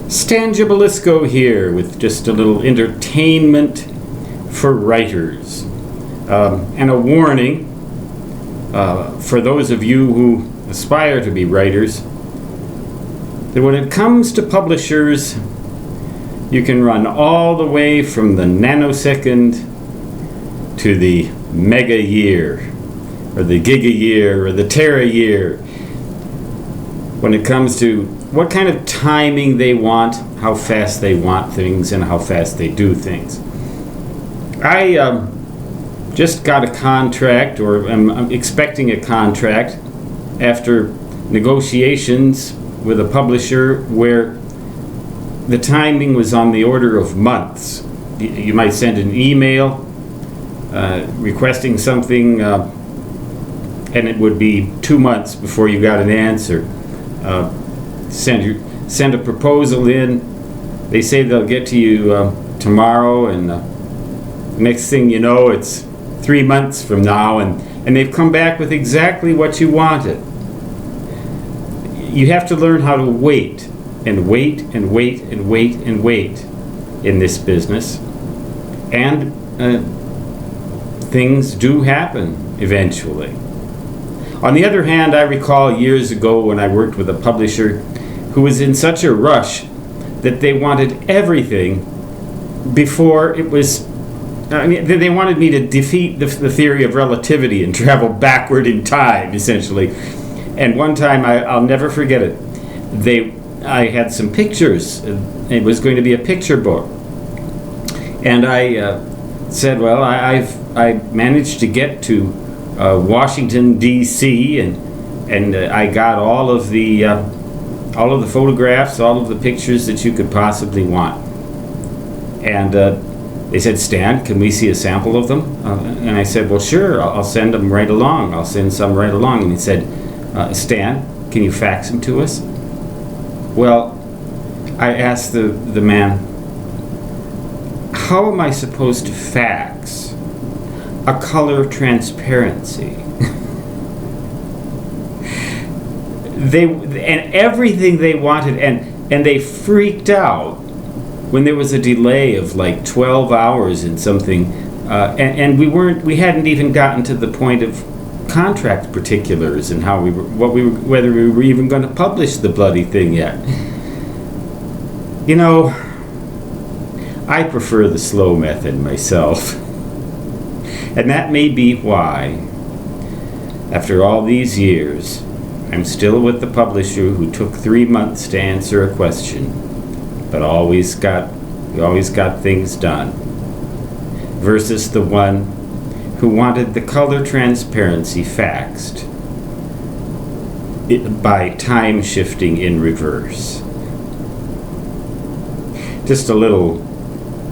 Stan Gibilisco here with just a little entertainment for writers. And a warning for those of you who aspire to be writers, that when it comes to publishers, you can run all the way from the nanosecond to the mega year, or the giga year, or the tera year, when it comes to what kind of timing they want, how fast they want things, and how fast they do things. I just got a contract, or I'm expecting a contract, after negotiations with a publisher where the timing was on the order of months. You might send an email requesting something, and it would be 2 months before you got an answer. Send a proposal in. They say they'll get to you tomorrow, and next thing you know, it's 3 months from now, and they've come back with exactly what you wanted. You have to learn how to wait and wait and wait and wait and wait in this business, and things do happen eventually. On the other hand, I recall years ago when I worked with a publisher who was in such a rush that they wanted everything before it was. They wanted me to defeat the theory of relativity and travel backward in time, essentially. And one time, I'll never forget it. I had some pictures. It was going to be a picture book, and I said, "Well, I managed to get to Washington D.C. and I got all of the photographs, all of the pictures that you could possibly want." And they said, "Stan, can we see a sample of them?" And I said, "Well, sure. I'll send them right along. I'll send some right along." And he said, "Stan, can you fax them to us?" Well, I asked the man, "How am I supposed to fax a color transparency?" And everything they wanted, and they freaked out when there was a delay of like 12 hours in something, and we hadn't even gotten to the point of contract particulars and whether we were even going to publish the bloody thing yet. You know, I prefer the slow method myself. And that may be why, after all these years, I'm still with the publisher who took 3 months to answer a question, but we always got things done, versus the one who wanted the color transparency faxed by time shifting in reverse. Just a little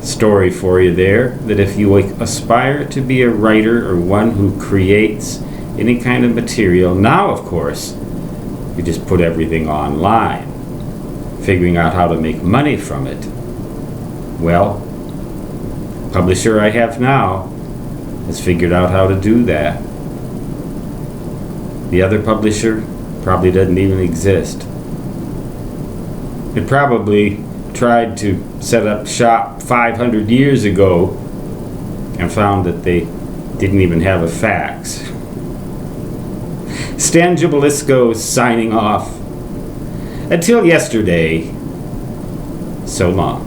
story for you there, that if you aspire to be a writer or one who creates any kind of material, now of course you just put everything online, figuring out how to make money from it. Well, publisher I have now has figured out how to do that. The other publisher probably doesn't even exist. It probably tried to set up shop 500 years ago and found that they didn't even have a fax. Stan Gibilisco signing off. Until yesterday, so long.